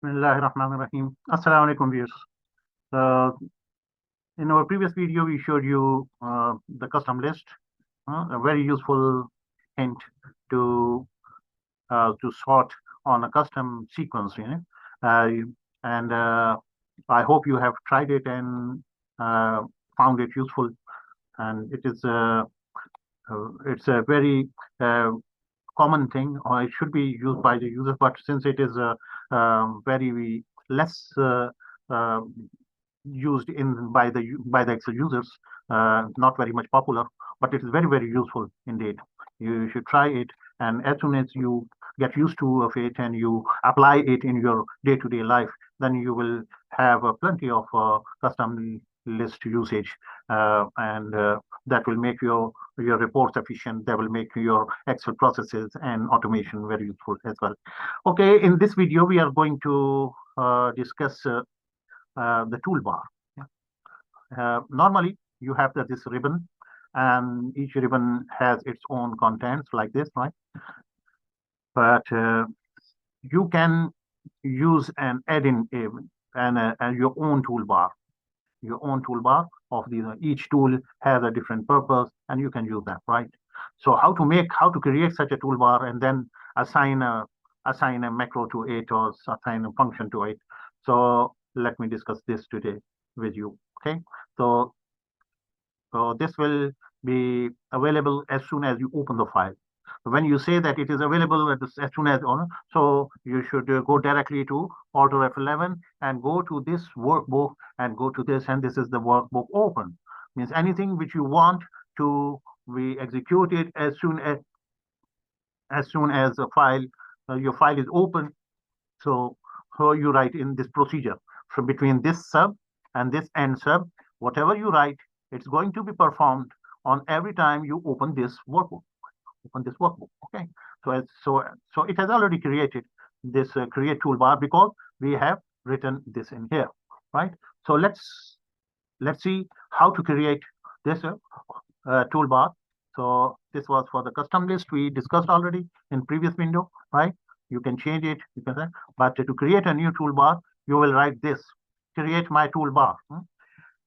Bismillahirrahmanirrahim. Assalamu alaikum viewers. So in our previous video, we showed you the custom list, a very useful hint to sort on a custom sequence, uh, and I hope you have tried it and found it useful. And it's a very common thing, or it should be used by the users. But since it is very less uh, used in by the Excel users, not very much popular, but it is very useful indeed. You should try it, and as soon as you get used to of it and you apply it in your day-to-day life, then you will have plenty of custom list usage, and that will make your reports efficient. That will make your Excel processes and automation very useful as well. Okay, in this video we are going to discuss the toolbar. Normally, you have this ribbon, and each ribbon has its own contents like this, right? But you can use and add in and your own toolbar. Your own toolbar of these. Each tool has a different purpose, and you can use that, right? So how to create such a toolbar and then assign a macro to it or assign a function to it. So let me discuss this today with you. Okay, so this will be available as soon as you open the file. When you say that it is available as soon as so you should go directly to Alt F11 and go to this workbook and go to this, and this is the workbook open. Means anything which you want to be executed as soon as the file your file is open. So you write in this procedure from between this sub and this end sub, whatever you write, it's going to be performed on every time you open this workbook. Okay. So it has already created this create toolbar because we have written this in here, right? So let's see how to create this toolbar. So this was for the custom list we discussed already in previous window, right? You can change it, but to create a new toolbar, you will write this, create my toolbar,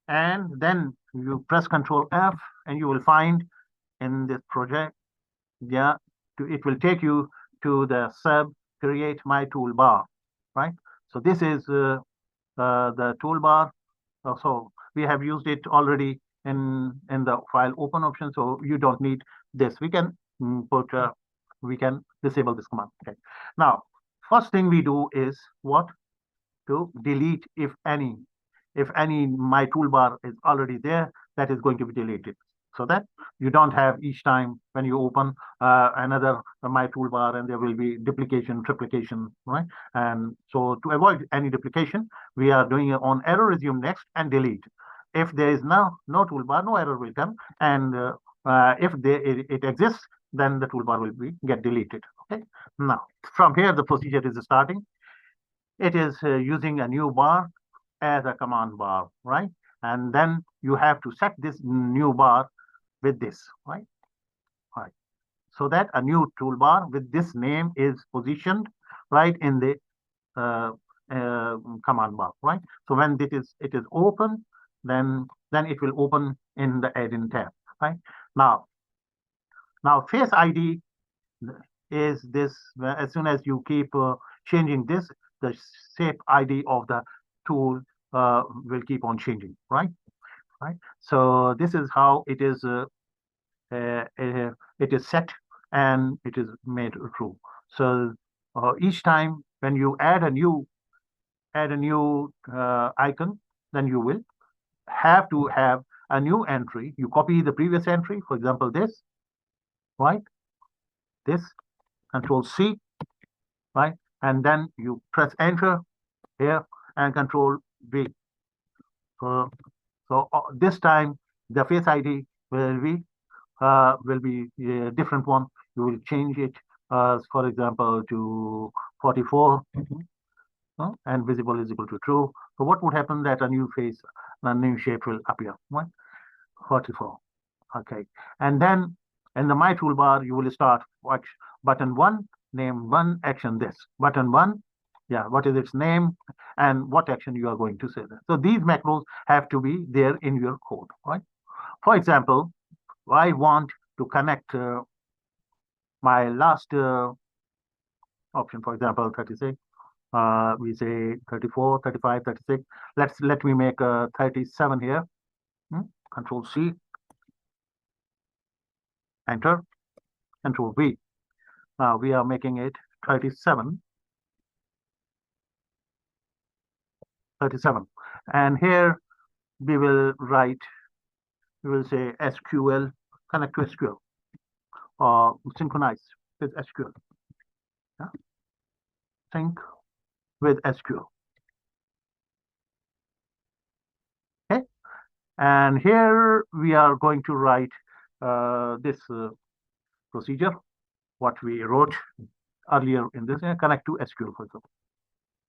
and then you press Control F, and you will find in this project, it will take you to the sub create my toolbar, right? So this is the toolbar. So we have used it already in the file open option, so you don't need this. We can disable this command. Okay. Now, first thing we do is what? To delete if any my toolbar is already there, that is going to be deleted, so that you don't have each time when you open another my toolbar and there will be duplication, triplication, right? And so to avoid any duplication, we are doing it on error resume next and delete. If there is no toolbar, no error will come, and if it exists, then the toolbar will get deleted. Okay. Now from here the procedure is starting. It is using a new bar as a command bar, right? And then you have to set this new bar with this, right? Right. So that a new toolbar with this name is positioned right in the command bar, right? So when it is open, then it will open in the add-in tab, right? Now face ID is this. As soon as you keep changing this, the shape ID of the tool will keep on changing, right? So this is how it is set and it is made true. So each time when you add a new icon, then you will have to have a new entry. You copy the previous entry, for example, this, right? This, Control C, right? And then you press Enter here and Control V. So this time the face ID will be a different one. You will change it, for example, to 44, and visible is equal to true. So what would happen? That a new face, a new shape will appear. Right? 44. Okay, and then in the My Toolbar, you will start watch button 1, name 1 action this. Button 1, Yeah, what is its name and what action you are going to say there. So these macros have to be there in your code, right? For example, I want to connect my last option, for example, 36. We say 34, 35, 36. Let me make 37 here. Control C, enter, Control V. Now we are making it 37. 37. And here we will write, we will say SQL, connect to SQL, or synchronize with SQL. Yeah? Sync with SQL. Okay. And here we are going to write this procedure, what we wrote earlier in this, connect to SQL, for example.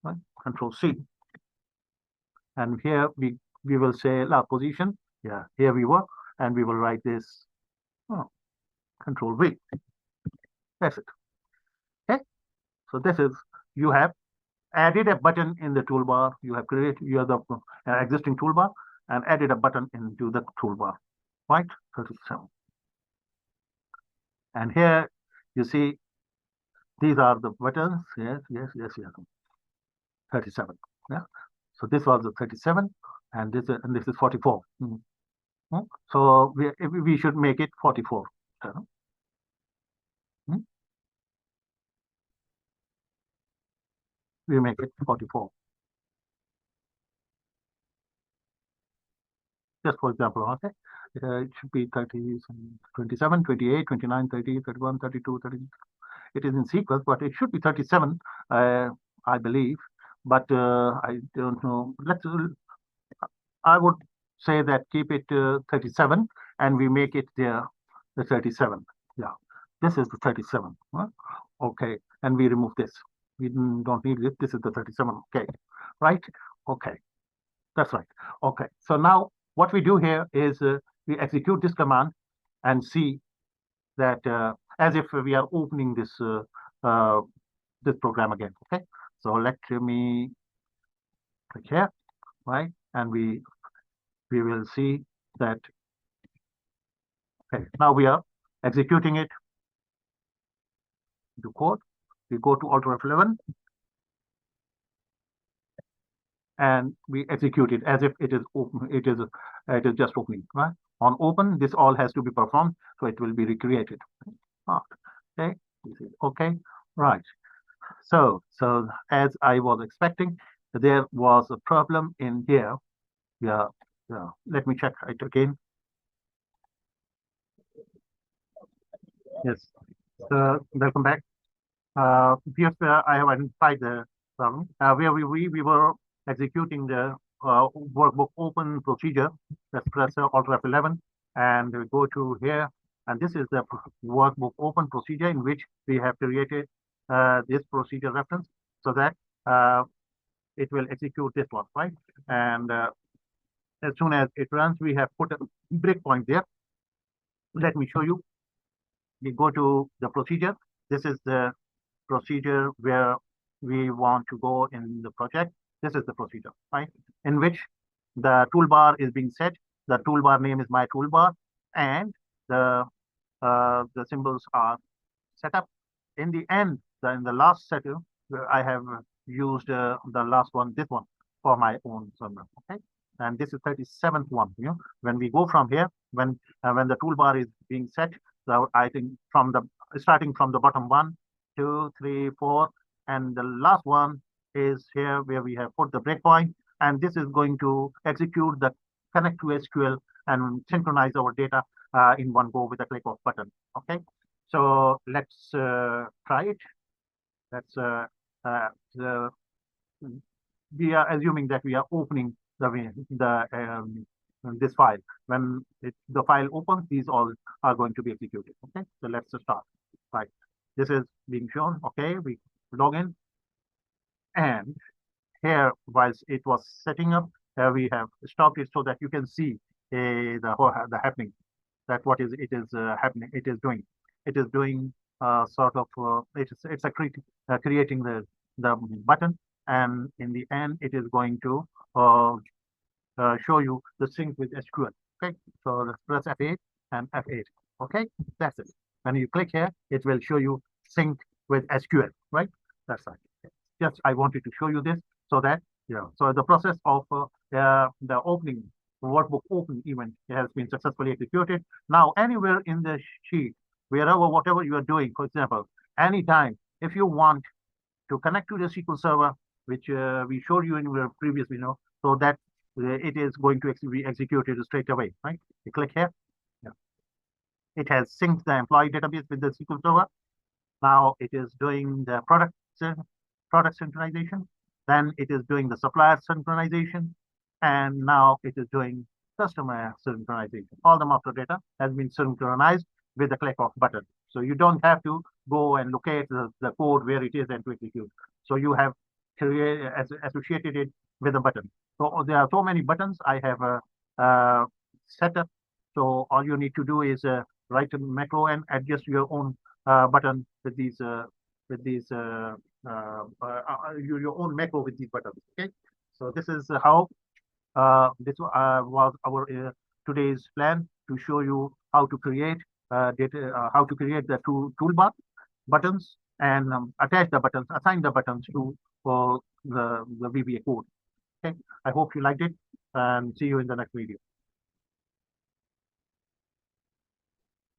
Right? Control C. And here we will say last position. Yeah, here we were, and we will write this. Control V. That's it. Okay. So this is, you have added a button in the toolbar. You have created the existing toolbar and added a button into the toolbar. Right. 37. And here you see these are the buttons. Yes. 37. Yeah. So this was the 37, and this is 44. So we should make it 44. We make it 44. Just for example, okay. It should be 30, 27, 28, 29, 30, 31, 32, 30. It is in sequence, but it should be 37, I believe. But I don't know. I would say that keep it 37, and we make it there the 37. Yeah, this is the 37. Okay, and we remove this. We don't need it. This is the 37. Okay, right? Okay, that's right. Okay, so now what we do here is we execute this command and see that as if we are opening this program again. Okay, so let me click here, right? And we will see that. Okay, now we are executing it to code. We go to Alt F11 and we execute it as if it is open. It is just opening, right? On open, this all has to be performed, so it will be recreated. Okay, okay, right. So as I was expecting, there was a problem in here. Yeah. Let me check it again. Yes. Welcome back. Here I have identified the problem where we were executing the workbook open procedure. Let's press Alt F11 and we go to here. And this is the workbook open procedure in which we have created this procedure reference so that it will execute this one, right? And as soon as it runs, we have put a breakpoint there. Let me show you. We go to the procedure. This is the procedure where we want to go in the project. This is the procedure, right? In which the toolbar is being set. The toolbar name is my toolbar, and the symbols are set up. In the end, in the last set, I have used the last one, this one, for my own server. Okay, and this is 37th one. When we go from here, when the toolbar is being set, so I think from the starting from the bottom 1, 2, 3, 4, and the last one is here where we have put the breakpoint, and this is going to execute the connect to SQL and synchronize our data in one go with a click of button. Okay, so let's try it. Let's we are assuming that we are opening this file. When the file opens, these all are going to be executed. Okay, so let's start. Right, this is being shown. Okay, we log in, and here, whilst it was setting up, we have stopped it so that you can see the happening. That what is it is happening. It is doing. It is doing sort of. It's creating the button, and in the end, it is going to show you the sync with SQL. Okay, so let's press F8 and F8. Okay, that's it. When you click here, it will show you sync with SQL, right? That's right. Just I wanted to show you this so that so the process of the opening workbook open event has been successfully executed. Now, anywhere in the sheet, wherever, whatever you are doing, for example, anytime, if you want to connect to the SQL Server, which we showed you in the previous video, so that it is going to be executed straight away, right? You click here. Yeah. It has synced the employee database with the SQL Server. Now it is doing the product synchronization. Then it is doing the supplier synchronization. And now it is doing customer synchronization. All the master data has been synchronized with the click of button. So you don't have to go and locate the code where it is and to execute. So you have associated it with a button. So there are so many buttons I have set up. So all you need to do is write a macro and adjust your own button with these your own macro with these buttons. Okay, so this is how this was our today's plan to show you how to create the toolbar buttons and attach the buttons, assign the buttons to the VBA code. Okay, I hope you liked it and see you in the next video.